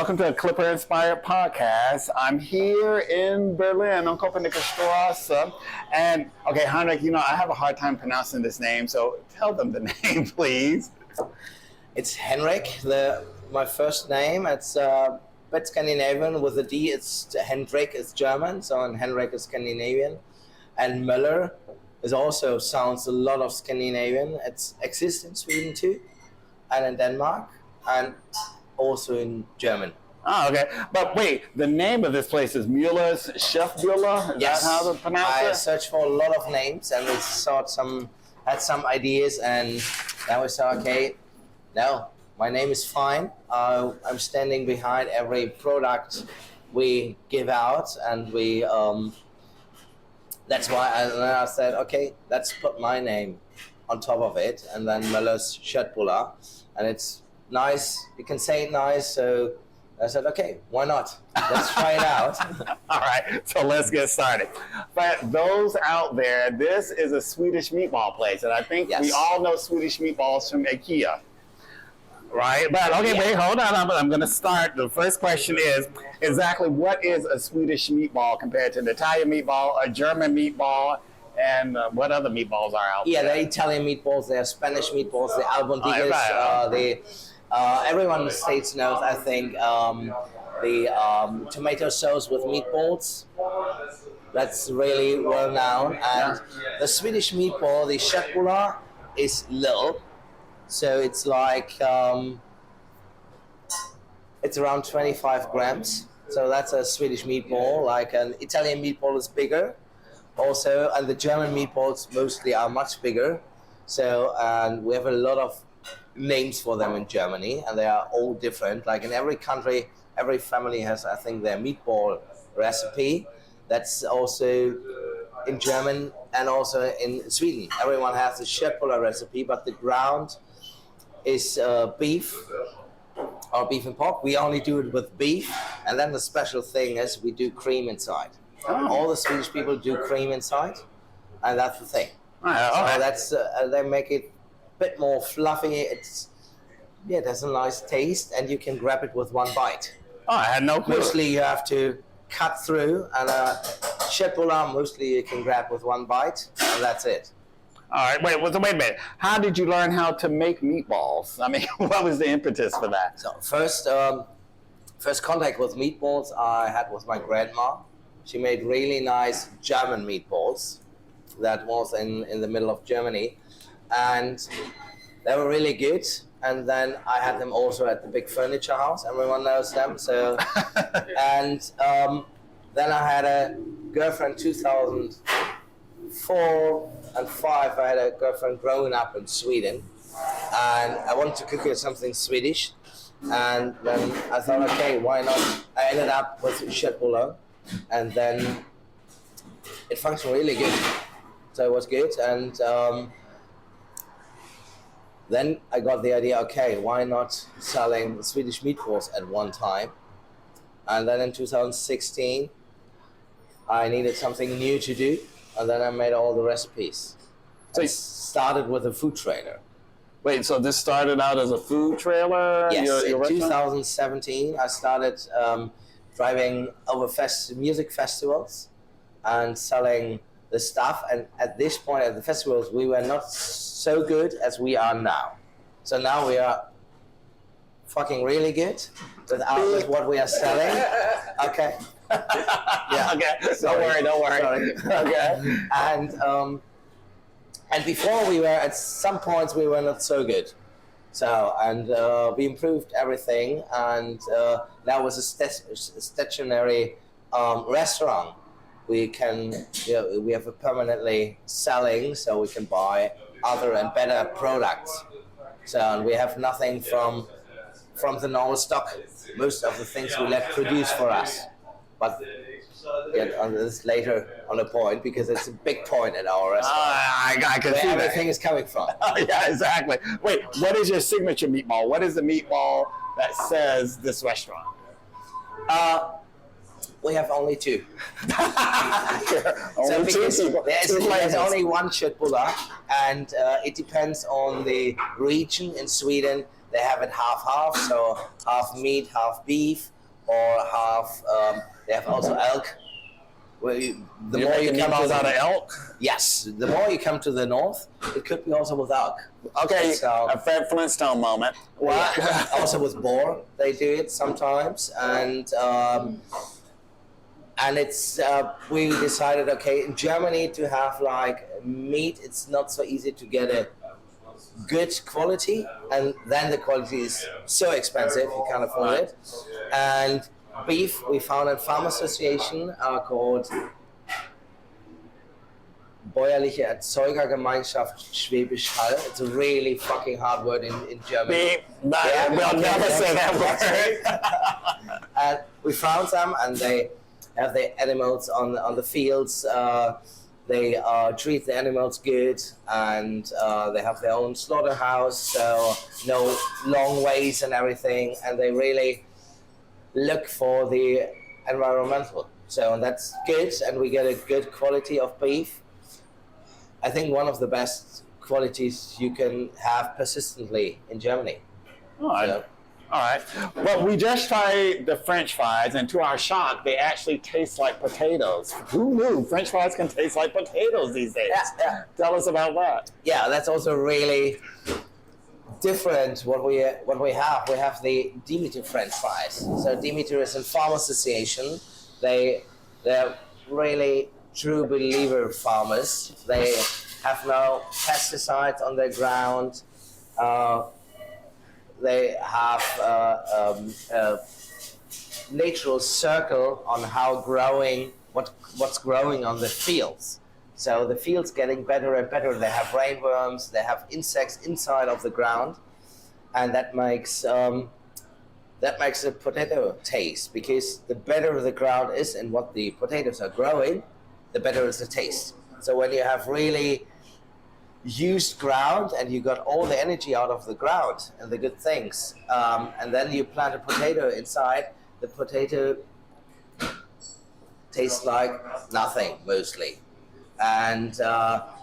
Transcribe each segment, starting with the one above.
welcome to the Clipper Inspired Podcast. I'm here in Berlin on Kopenickstrasse. And, okay, Henrik, I have a hard time pronouncing this name, so tell them the name, please. It's Henrik, my first name. It's bit Scandinavian with a D. It's Hendrik is German, so and Henrik is Scandinavian. And Möller also sounds a lot of Scandinavian. It exists in Sweden too, and in Denmark, and also in German. Oh, okay. But wait, the name of this place is Möllers Köttbullar? Is yes. that how to pronounce it? I searched for a lot of names and we had some ideas, and then we said, okay, no, my name is fine. I'm standing behind every product we give out, and that's why I said, okay, let's put my name on top of it, and then Möllers Köttbullar, and it's nice. You can say it nice, so I said, okay, why not? Let's try it out. All right, so let's get started. But those out there, this is a Swedish meatball place, and I think we all know Swedish meatballs from IKEA. Right, but okay, wait, hold on. I'm going to start. The first question is exactly what is a Swedish meatball compared to an Italian meatball, a German meatball, and what other meatballs are out there? Yeah, there are Italian meatballs, there are Spanish meatballs, the albondigas, everyone in the States knows, I think, the tomato sauce with meatballs. That's really well known. And the Swedish meatball, the köttbullar, is little. So it's like, it's around 25 grams. So that's a Swedish meatball. Like an Italian meatball is bigger also, and the German meatballs mostly are much bigger. So, and we have a lot of names for them in Germany, and they are all different. Like in every country, every family has, I think, their meatball recipe. That's also in German and also in Sweden. Everyone has the köttbullar recipe, but the ground is beef or beef and pork. We only do it with beef, and then the special thing is we do cream inside. All the Swedish people do cream inside, and that's the thing. So that's they make it a bit more fluffy. It has a nice taste, and you can grab it with one bite. Oh, I had no clue. Mostly you have to cut through, and köttbullar mostly you can grab with one bite, and that's it. All right, wait a minute. How did you learn how to make meatballs? I mean, what was the impetus for that? So first contact with meatballs I had with my grandma. She made really nice German meatballs. That was in the middle of Germany, and they were really good. And then I had them also at the big furniture house. Everyone knows them. So, and then I had a girlfriend 2004 and 5. I had a girlfriend growing up in Sweden, and I wanted to cook her something Swedish. And then I thought, okay, why not? I ended up with köttbullar, and then it functioned really good. So it was good, and then I got the idea, okay, why not selling Swedish meatballs at one time? And then in 2016, I needed something new to do, and then I made all the recipes. So it started with a food trailer. Wait, so this started out as a food trailer? Yes, in 2017, I started driving over music festivals and selling the stuff, and at this point at the festivals we were not so good as we are now. So now we are fucking really good with what we are selling. Okay. Yeah. Okay. Sorry. Don't worry. Sorry. Okay. And before we were at some points we were not so good. So we improved everything, and now with a stationary restaurant. We have a permanently selling, so we can buy other and better products. So and we have nothing from the normal stock. Most of the things we let produce for us, but get on this later on a point, because it's a big point at our restaurant. I can see everything is coming from. Oh, yeah, exactly. Wait, what is your signature meatball? What is the meatball that says this restaurant? We have only two. There's only one köttbullar, and it depends on the region in Sweden. they have it half-half, so half meat, half beef, or half. They have also elk. The more you come meatballs out of elk. yes, the more you come to the north, it could be also with elk. Okay, So, a Fred Flintstone moment. What? yeah, also with boar, they do it sometimes, and it's we decided, okay, in Germany to have like meat, it's not so easy to get a good quality, and then the quality is so expensive you can't afford it. And beef, we found a farm association called Bäuerliche Erzeugergemeinschaft Schwäbisch Hall. It's a really fucking hard word in German. Beef. We'll never say that word. And we found them, and they have the animals on the fields. They treat the animals good, and they have their own slaughterhouse, so no long ways and everything, and they really look for the environmental. So that's good, and we get a good quality of beef. I think one of the best qualities you can have persistently in Germany. All right. Well, we just tried the French fries, and to our shock, they actually taste like potatoes. Who knew French fries can taste like potatoes these days? Yeah. Tell us about that. Yeah, that's also really different. What we have. We have the Demeter French fries. So Demeter is a farm association. They're really true believer farmers. They have no pesticides on their ground. They have a natural circle on how what's growing on the fields. So the fields getting better and better. They have rainworms. They have insects inside of the ground, and that makes the potato taste, because the better the ground is and what the potatoes are growing, the better is the taste. So when you have really used ground and you got all the energy out of the ground and the good things, and then you plant a potato inside, the potato tastes like nothing mostly, and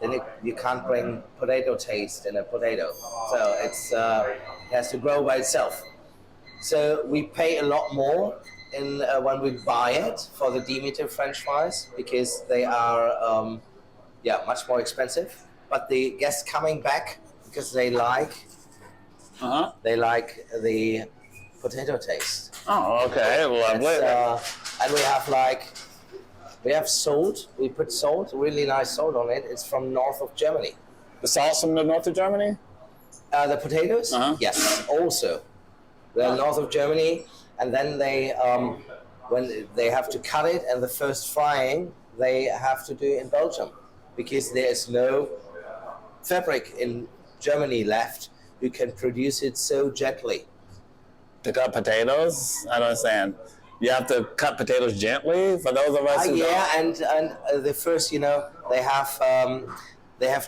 then you can't bring potato taste in a potato, so it has to grow by itself. So we pay a lot more when we buy it for the Demeter French fries, because they are much more expensive. But the guests coming back because they like the potato taste. Oh, okay, lovely. And we have salt. We put salt, really nice salt on it. It's from north of Germany. The salt's from the north of Germany? The potatoes? Yes, also. They're north of Germany, and then they when they have to cut it, and the first frying they have to do in Belgium, because there is no fabric in Germany left who can produce it so gently. To cut potatoes? I don't understand. You have to cut potatoes gently for those of us who don't? And the first, they have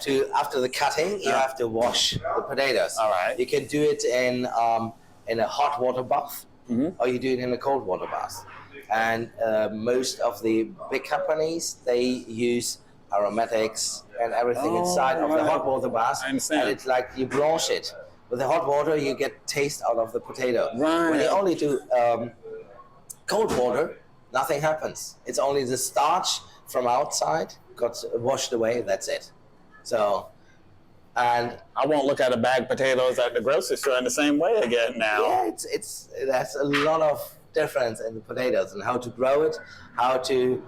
to, after the cutting, you have to wash the potatoes. All right. You can do it in a hot water bath, or you do it in a cold water bath. And most of the big companies, they use aromatics and everything inside of the hot water bath. I understand. And it's like you blanch it. With the hot water, you get taste out of the potato. Right. When you only do cold water, nothing happens. It's only the starch from outside got washed away. That's it. So, and I won't look at a bag of potatoes at the grocery store in the same way again now. yeah, there's a lot of difference in the potatoes and how to grow it, how to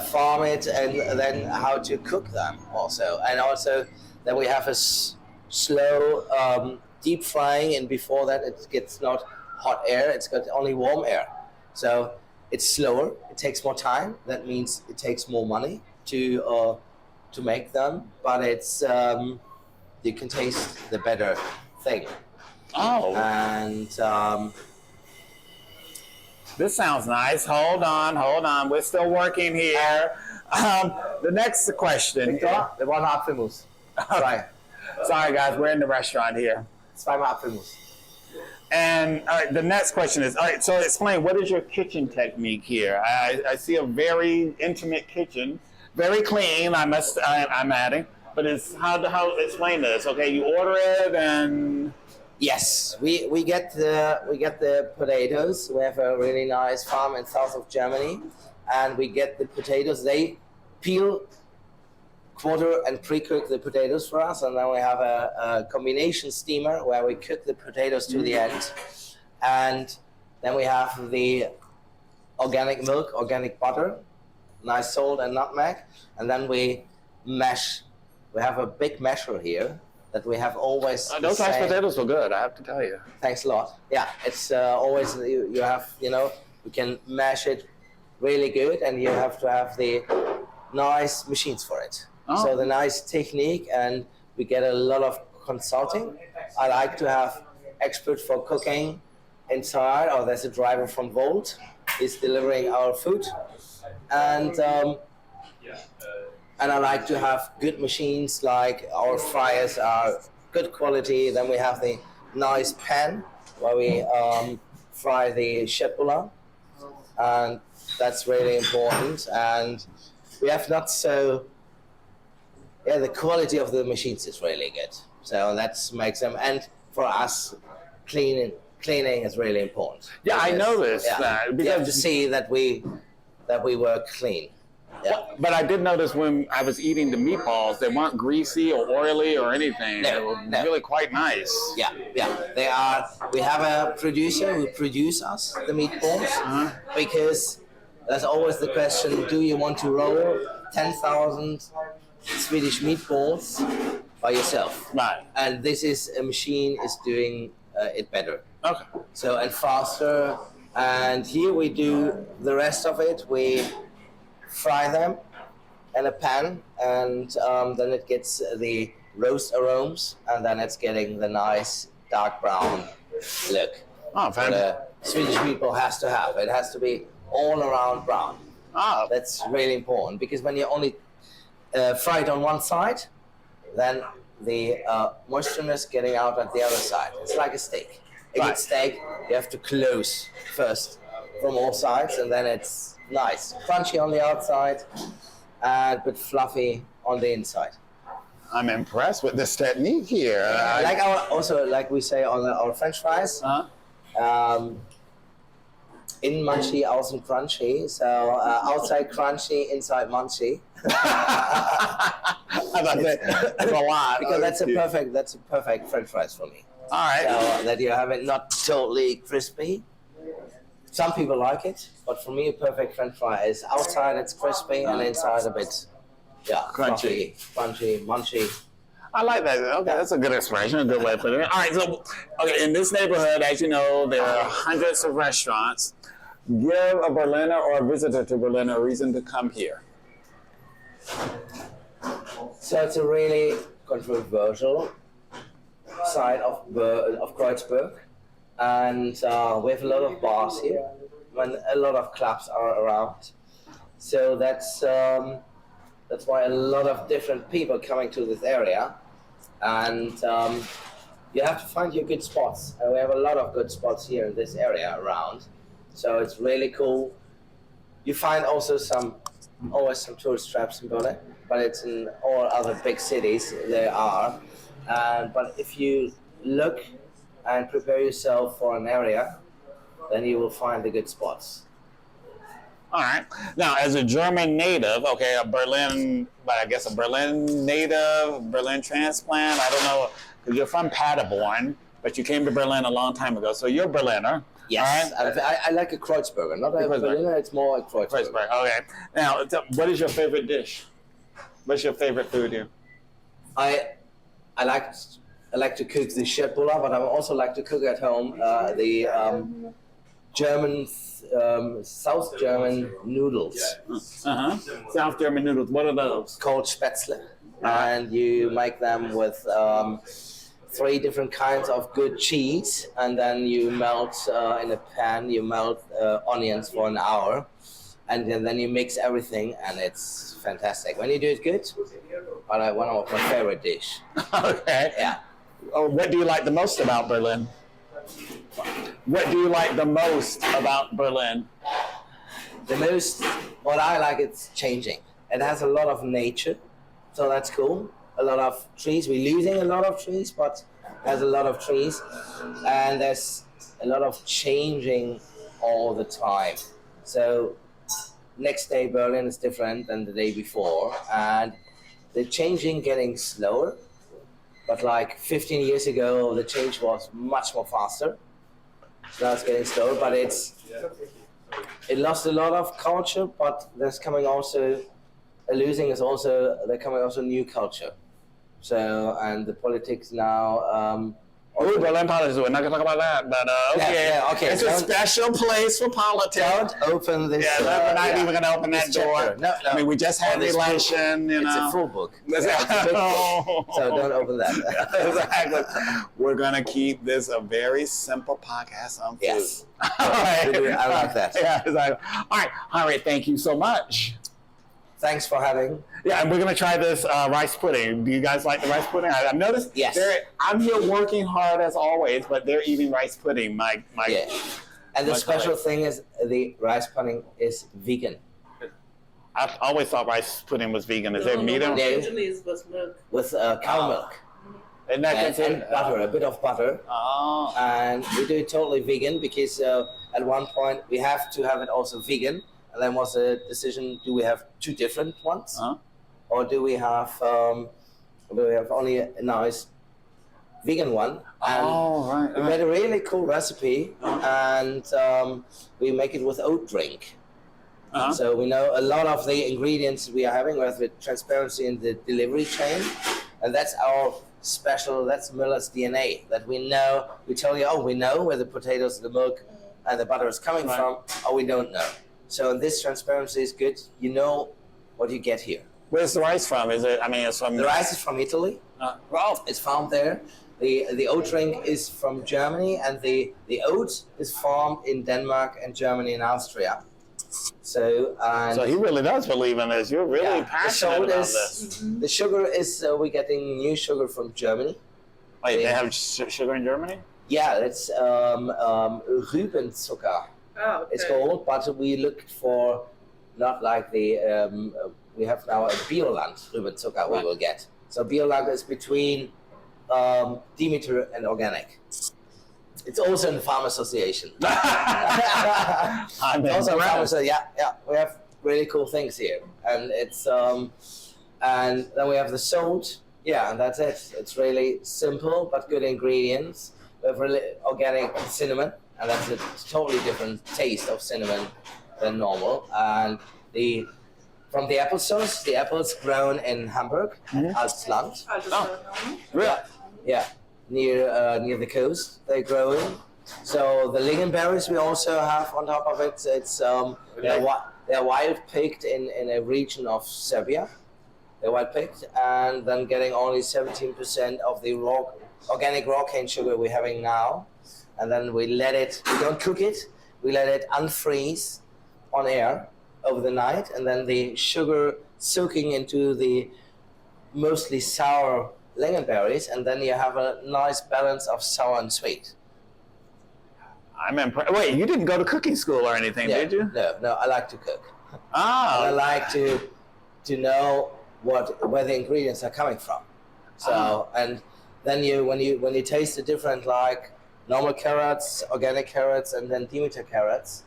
farm it, and then how to cook them also. And also then we have a slow deep frying, and before that it gets not hot air, it's got only warm air. So it's slower, it takes more time, that means it takes more money to make them, but it's you can taste the better thing. Oh. And this sounds nice. Hold on. We're still working here. The next question. the one Apfelmus. Sorry, guys. We're in the restaurant here. Zweimal Apfelmus. And all right, the next question is, all right, so explain, what is your kitchen technique here? I see a very intimate kitchen, very clean, I'm adding, but it's how explain this? Okay, you order it and... Yes, we get the potatoes. We have a really nice farm in south of Germany, and we get the potatoes. They peel, quarter, and pre-cook the potatoes for us, and then we have a combination steamer where we cook the potatoes to the end, and then we have the organic milk, organic butter, nice salt and nutmeg, and then we mash. We have a big masher here that we have always. Those mashed potatoes were good, I have to tell you. Thanks a lot. Yeah, it's always you have you can mash it really good, and you have to have the nice machines for it. Oh. So the nice technique, and we get a lot of consulting. I like to have expert for cooking inside, or there's a driver from Volt. He's delivering our food, and I like to have good machines, like our fryers are good quality. Then we have the nice pan where we fry the Köttbullar, and that's really important. And we have not so, the quality of the machines is really good. So that makes them, and for us, cleaning is really important. Yeah, I noticed that. You have to see that we work clean. Yeah. But I did notice when I was eating the meatballs, they weren't greasy or oily or anything. They were really quite nice. Yeah, they are. We have a producer who produces us the meatballs, because there's always the question: do you want to roll 10,000 Swedish meatballs by yourself? Right. And this is a machine is doing it better. Okay. So, and faster. And here we do the rest of it. We fry them in a pan, and then it gets the roast aromas, and then it's getting the nice dark brown look. Oh, fantastic. The Swedish meatball has to have. It has to be all around brown. Oh. That's really important, because when you only fry it on one side, then the moistureness getting out at the other side. It's like a steak. A good steak, you have to close first from all sides, and then it's nice, crunchy on the outside, but fluffy on the inside. I'm impressed with this technique here. Like we say on our French fries, in munchy, außen crunchy. So outside crunchy, inside munchy. That's a lot. Because that's a perfect French fries for me. All right. So that you have it not totally crispy. Some people like it, but for me, a perfect French fry is outside it's crispy and inside a bit, crunchy, crunchy, munchy. I like that. Okay, that's a good expression, a good way of putting it. All right, so in this neighborhood, as you know, there are hundreds of restaurants. Give a Berliner or a visitor to Berlin a reason to come here. So it's a really controversial side of Kreuzberg. And we have a lot of bars here, and a lot of clubs are around. So that's why a lot of different people coming to this area, and you have to find your good spots. And we have a lot of good spots here in this area around. So it's really cool. You find also always some tourist traps in Berlin, but it's in all other big cities there are. But if you look and prepare yourself for an area, then you will find the good spots. All right. Now, as a German native, a Berlin native, Berlin transplant, I don't know, because you're from Paderborn, but you came to Berlin a long time ago, so you're Berliner. Yes, right? I like a Kreuzberger, not a Berliner, it's more a Kreuzberger. Okay. Now, what is your favorite dish? What's your favorite food here? I like to cook the Köttbullar, but I also like to cook at home the German, South German noodles. South German noodles. What are those? Called Spätzle. And you make them with 3 different kinds of good cheese, and then you melt in a pan, you melt onions for an hour, and then you mix everything, and it's fantastic. When you do it good, one of my favorite dish. Okay. Yeah. What do you like the most about Berlin? What do you like the most about Berlin? What I like, it's changing. It has a lot of nature, so that's cool. A lot of trees. We're losing a lot of trees, but has a lot of trees, and there's a lot of changing all the time. So next day Berlin is different than the day before, and the changing getting slower. But like 15 years ago, the change was much more faster. Now it's getting slower, but it lost a lot of culture. But there's coming also they're coming also new culture. So and the politics now. Ooh, Berlin politics. We're not gonna talk about that, but okay. Yeah, okay. It's a special place for politics. Don't open this. Yeah, we're not even gonna open that door. No. I mean, we just had the election. You know, it's a full book. It's a big book. So don't open that. Exactly. We're gonna keep this a very simple podcast on food. Yes. All right. I like that. Yeah, exactly. All right, Henrik, thank you so much. Thanks for having. Yeah, and we're gonna try this rice pudding. Do you guys like the rice pudding? I've noticed. Yes. I'm here working hard as always, but they're eating rice pudding. Yeah. And the special thing is the rice pudding is vegan. I've always thought rice pudding was vegan. Is there meat in it? Usually it's with milk. With cow milk. And that And butter, a bit of butter. Oh. And we do it totally vegan because at one point we have to have it also vegan. And then was a decision: do we have two different ones, or do we have only a nice vegan one? And right. We made a really cool recipe, and we make it with oat drink. So we know a lot of the ingredients we are having. We have the transparency in the delivery chain, and that's our special. That's Möller's DNA. That we know. We tell you, we know where the potatoes, the milk, and the butter is coming from, or we don't know. So this transparency is good. You know what you get here. Where's the rice from? It's from... The rice is from Italy. It's found there. The oat drink is from Germany, and the oat is farmed in Denmark and Germany and Austria. So he really does believe in this. You're really passionate about this. The sugar is we're getting new sugar from Germany. Wait, they have sugar in Germany? Yeah, it's Rübenzucker. Oh, okay. It's called, but we looked for not like the we have now a Bioland Rübenzucker we will get. So Bioland is between Demeter and organic. It's also in the Farm Association. Also farmers, yeah. We have really cool things here, and it's and then we have the salt. Yeah, and that's it. It's really simple but good ingredients. We have really organic cinnamon. And that's a totally different taste of cinnamon than normal. And from the applesauce, the apples grown in Hamburg, Altsland. Really? Yeah, near the coast they're growing. So the lingonberries we also have on top of it. It's they're wild picked in a region of Serbia. They're wild picked, and then getting only 17% of the organic raw cane sugar we're having now. And then we don't cook it, we let it unfreeze on air over the night, and then the sugar soaking into the mostly sour lingonberries, and then you have a nice balance of sour and sweet. I'm impressed. Wait, you didn't go to cooking school or anything, did you? No, I like to cook. Oh. And I like to know where the ingredients are coming from. So, and then when you taste the different, like, normal carrots, organic carrots, and then Demeter carrots,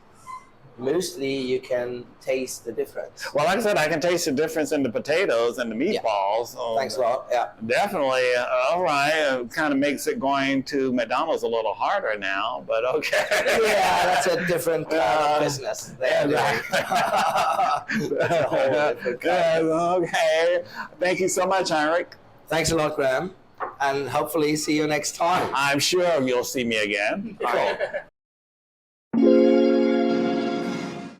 mostly you can taste the difference. Well, like I said, I can taste the difference in the potatoes and the meatballs. Yeah. Thanks a lot. Yeah. Definitely. All right. It kind of makes it going to McDonald's a little harder now, but okay. Yeah, that's a different kind of business. That's a whole different kind. Okay. Thank you so much, Henrik. Thanks a lot, Graham. And hopefully see you next time. I'm sure you'll see me again. Cool.